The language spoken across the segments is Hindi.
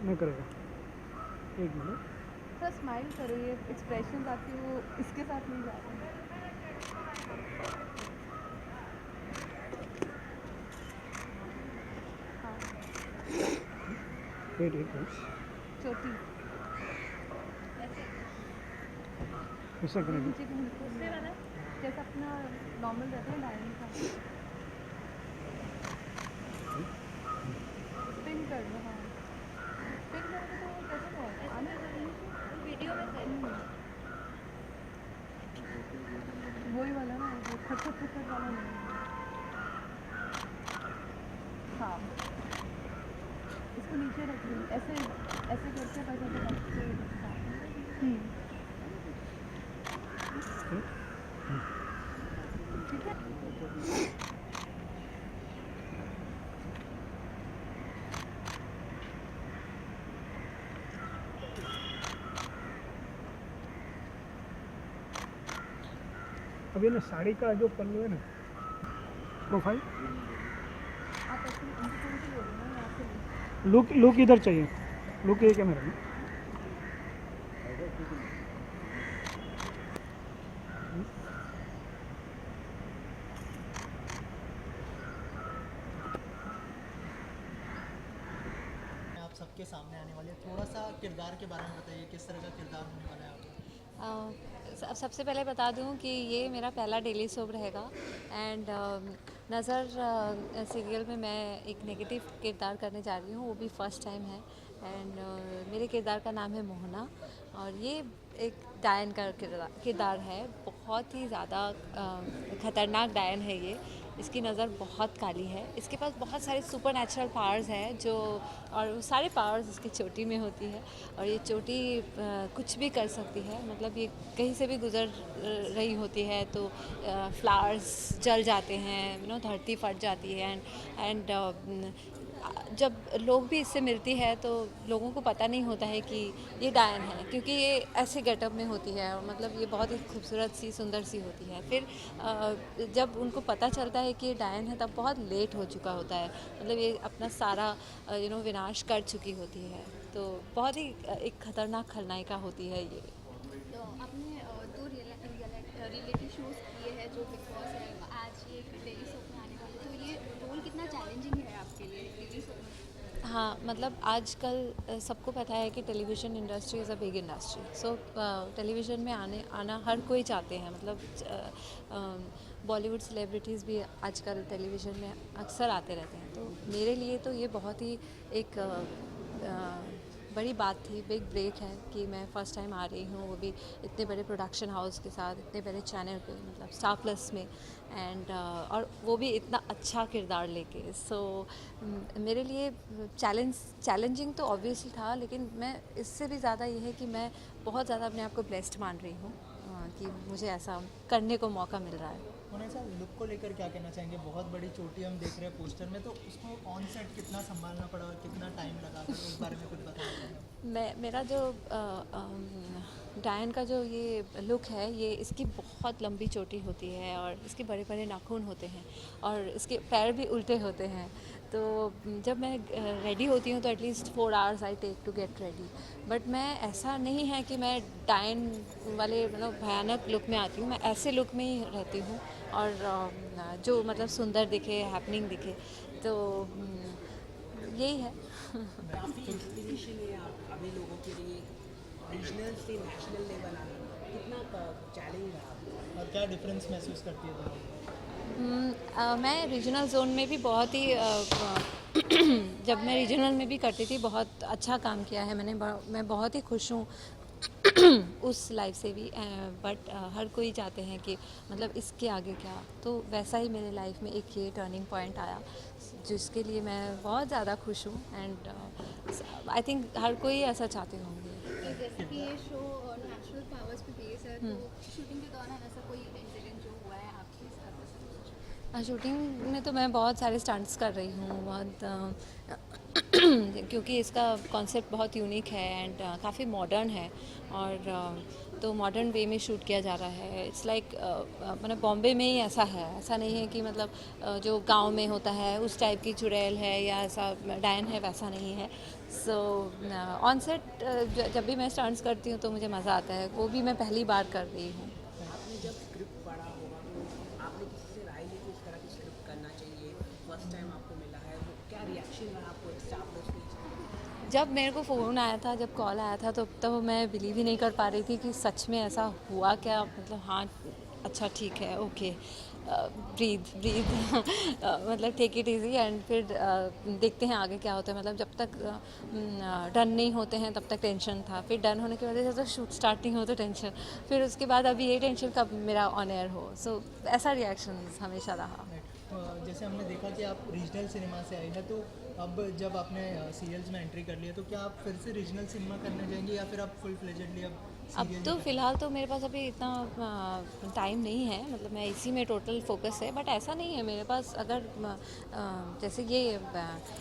नहीं करेगा। एक मिनट। सर स्माइल करो, ये एक्सप्रेशन आपके वो इसके साथ नहीं जा रहे। हाँ, वेट एक मिनट। चोटी ऐसा ये करेंगे। नीचे की दूसरे वाला जैसा अपना नॉर्मल रहता है डायन का, स्पिन कर दो। हाँ, स्पिन करोगे तो वो कैसे होगा आना वीडियो में वही वाला ना, वो खट खट खट खट वाला नहीं है। हाँ, इसको नीचे रखिए, ऐसे ऐसे करके बस ऐसे करके। हाँ, ठीक है। अब ये ना साड़ी का जो पल्लू है ना, प्रोफाइल आप ऐसे इनको कौन सी बोल रहे हो ना, यहाँ से लुक लुक इधर चाहिए। लुक ये कैमरा में। आप सबके सामने आने वाले हैं, थोड़ा सा किरदार के बारे में बताइए, किस तरह का किरदार होने वाला है आपका? सबसे पहले बता दूं कि ये मेरा पहला डेली सोप रहेगा एंड नज़र सीरियल में मैं एक नेगेटिव किरदार करने जा रही हूँ, वो भी फर्स्ट टाइम है। एंड मेरे किरदार का नाम है मोहना और ये एक डायन का किरदार है। बहुत ही ज़्यादा ख़तरनाक डायन है ये। इसकी नज़र बहुत काली है, इसके पास बहुत सारे सुपर नेचुरल पावर्स हैं जो, और वो सारे पावर्स इसकी चोटी में होती है और ये चोटी कुछ भी कर सकती है। मतलब ये कहीं से भी गुजर रही होती है तो फ्लावर्स जल जाते हैं, धरती फट जाती है। एंड जब लोग भी इससे मिलती है तो लोगों को पता नहीं होता है कि ये डायन है, क्योंकि ये ऐसे गेटअप में होती है और मतलब ये बहुत ही खूबसूरत सी सुंदर सी होती है। फिर जब उनको पता चलता है कि ये डायन है तब बहुत लेट हो चुका होता है, मतलब ये अपना सारा विनाश कर चुकी होती है। तो बहुत ही एक खतरनाक खलनायिका होती है ये। तो आपने दो रियलिटी शोज़ किए हैं जो बिग बॉस है, आज ये डेली सोप में आने वाले, तो ये रोल कितना चैलेंजिंग है आपके लिए डेली सोप में? हाँ, मतलब आजकल सबको पता है कि television industry is a big industry. So television में आना हर कोई चाहते हैं। मतलब बॉलीवुड सेलिब्रिटीज़ भी आजकल टेलीविज़न में अक्सर आते रहते हैं। तो मेरे लिए तो ये बहुत ही एक बड़ी बात थी, बिग ब्रेक है कि मैं फ़र्स्ट टाइम आ रही हूँ, वो भी इतने बड़े प्रोडक्शन हाउस के साथ, इतने बड़े चैनल पे, मतलब स्टार प्लस में। एंड और वो भी इतना अच्छा किरदार लेके। सो मेरे लिए चैलेंजिंग तो ऑब्वियसली था, लेकिन मैं इससे भी ज़्यादा ये है कि मैं बहुत ज़्यादा अपने आप को ब्लेस्ड मान रही हूँ कि मुझे ऐसा करने को मौका मिल रहा है। उन्हें सर लुक को लेकर क्या कहना चाहेंगे? बहुत बड़ी चोटी हम देख रहे हैं पोस्टर में, तो उसको ऑन सेट कितना संभालना पड़ा और कितना टाइम लगा, तो उस बारे में कुछ बताना चाहेंगे? मेरा जो डायन का जो ये लुक है, ये इसकी बहुत लंबी चोटी होती है और इसके बड़े बड़े नाखून होते हैं और इसके पैर भी उल्टे होते हैं। तो जब मैं रेडी होती हूँ तो at least 4 hours I take to get ready. But मैं ऐसा नहीं है कि मैं डायन वाले मतलब भयानक लुक में आती हूँ, मैं ऐसे लुक में ही रहती हूँ और जो मतलब सुंदर दिखे, हैपनिंग दिखे। तो यही है। काफ़ी इंस्पिरेशन है आप अभी लोगों के लिए, रीजनल से नेशनल लेवल आना कितना चैलेंज रहा? और क्या डिफरेंस महसूस करती है दोनों? मैं रीजनल जोन में भी बहुत ही जब मैं रीजनल में भी करती थी बहुत अच्छा काम किया है मैंने, मैं बहुत ही खुश हूँ उस लाइफ से भी। बट हर कोई चाहते हैं कि मतलब इसके आगे क्या, तो वैसा ही मेरे लाइफ में एक ये टर्निंग पॉइंट आया जिसके लिए मैं बहुत ज़्यादा खुश हूँ। एंड आई थिंक हर कोई ऐसा चाहते होंगे। तो जैसे कि ये शो नेचुरल पावर्स पे बेस है, तो शूटिंग के दौरान ऐसा कोई इंसिडेंट जो हुआ है आपके साथ? शूटिंग में तो मैं बहुत सारे स्टंट्स कर रही हूँ, बहुत क्योंकि इसका कॉन्सेप्ट बहुत यूनिक है एंड काफ़ी मॉडर्न है और तो मॉडर्न वे में शूट किया जा रहा है। इट्स लाइक मतलब बॉम्बे में ही ऐसा है, ऐसा नहीं है कि मतलब जो गांव में होता है उस टाइप की चुड़ैल है या ऐसा डायन है, वैसा नहीं है। सो ऑन सेट जब भी मैं स्टंट्स करती हूँ तो मुझे मज़ा आता है, वो भी मैं पहली बार कर रही हूँ। आपने जब स्क्रिप्ट पढ़ा होगा तो आपने किसी से राय ली कि इस तरह की स्क्रिप्ट करना चाहिए, फर्स्ट टाइम आपको मिला है, तो क्या रिएक्शन रहा आपको स्टाफ की? जब मेरे को फ़ोन आया था, जब कॉल आया था, तो मैं बिलीव ही नहीं कर पा रही थी कि सच में ऐसा हुआ क्या। मतलब हाँ, अच्छा ठीक है, ओके, ब्रीथ मतलब टेक इट इजी एंड फिर देखते हैं आगे क्या होता है। मतलब जब तक डन नहीं होते हैं तब तक टेंशन था, फिर डन होने के बाद जैसे तो शूट स्टार्ट नहीं हो तो टेंशन, फिर उसके बाद अभी ये टेंशन कब मेरा ऑन एयर हो। सो ऐसा रिएक्शन हमेशा रहा। जैसे हमने देखा कि आप रीजनल सिनेमा से आई हैं, तो अब जब आपने सीरियल्स में एंट्री कर लिया तो क्या आप फिर से रीजनल सिनेमा करने जाएंगे या फिर आप फुल फ्लेजेडली अब अब serial तो ही फ़िलहाल तो मेरे पास अभी इतना टाइम नहीं है, मतलब मैं इसी में टोटल फोकस है। बट ऐसा नहीं है मेरे पास, अगर जैसे ये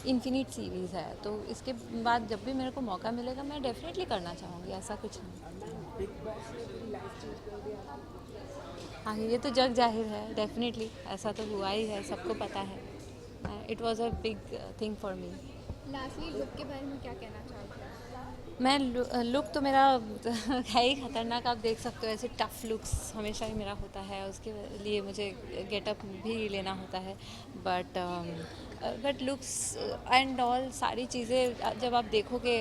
इन्फिनिट सीरीज़ है तो इसके बाद जब भी मेरे को मौका मिलेगा मैं डेफिनेटली करना चाहूँगी, ऐसा कुछ नहीं। बिग बॉस ने पूरी लाइफ चेंज कर दिया। हाँ, ये तो जग जाहिर है, डेफिनेटली ऐसा तो हुआ ही है, सबको पता है। It was a big thing for me. Lastly look के बारे में क्या कहना चाहोगे? मैं लुक तो मेरा है ही खतरनाक, आप देख सकते हो। ऐसे टफ लुक्स हमेशा ही मेरा होता है, उसके लिए मुझे गेटअप भी लेना होता है। बट लुक्स एंड ऑल सारी चीज़ें जब आप देखोगे,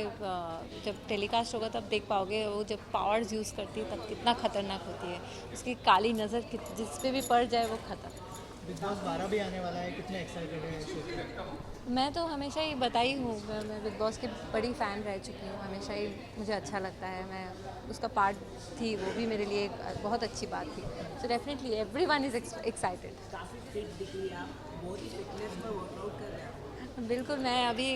जब टेलीकास्ट होगा तब देख पाओगे। वो जब पावर्स यूज़ करती है तब कितना खतरनाक होती है, उसकी काली नज़र जिस पे भी पड़ जाए वो खत्म। बिग बॉस 12 भी आने वाला है, कितने एक्साइटेड है इस शो के लिए? मैं तो हमेशा ही बताई हूँ, मैं बिग बॉस की बड़ी फ़ैन रह चुकी हूँ, हमेशा ही मुझे अच्छा लगता है। मैं उसका पार्ट थी, वो भी मेरे लिए एक बहुत अच्छी बात थी। So definitely everyone is excited. काफ़ी फिट दिख रही है आप, बहुत ही फिटनेस पर वर्कआउट कर रहे हैं आप। बिल्कुल, मैं अभी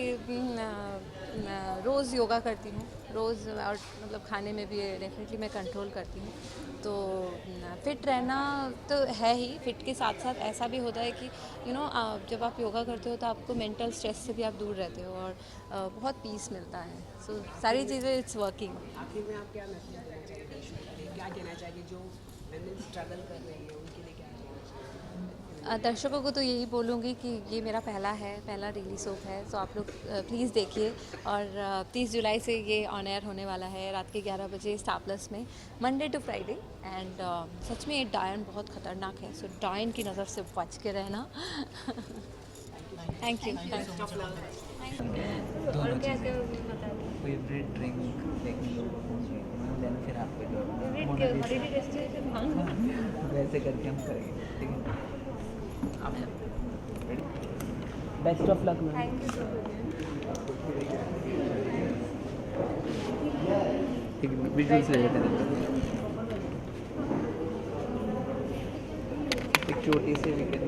रोज़ योगा करती हूँ, रोज़, और मतलब खाने में भी डेफिनेटली मैं कंट्रोल करती हूँ। तो फिट रहना तो है ही, फिट के साथ साथ ऐसा भी होता है कि जब आप योगा करते हो तो आपको मेंटल स्ट्रेस से भी आप दूर रहते हो और बहुत पीस मिलता है। सो सारी चीज़ें इट्स वर्किंग। आखिर में आप क्या मैसेज देना चाहिए दर्शकों के लिए, क्या कहना चाहिए जो वुमेन स्ट्रगल कर रही है उनके लिए, क्या कहना चाहिए? दर्शकों को तो यही बोलूँगी कि ये मेरा पहला डेली सोप है। सो आप लोग प्लीज़ देखिए, और 30 जुलाई से ये ऑन एयर होने वाला है रात के 11 बजे स्टार प्लस में, मंडे टू फ्राइडे। एंड सच में ये डायन बहुत ख़तरनाक है, सो डायन की नज़र से बच के रहना। Thank you. दोनों चीज़ें, फेवरेट ड्रिंक देखने को देन फिर आपको वैसे करके हम करेंगे, ठीक है? आप best of luck ma'am. Thank you so much. ठीक है, विजुअल्स ले लेते हैं। एक छोटी सी वीकेंड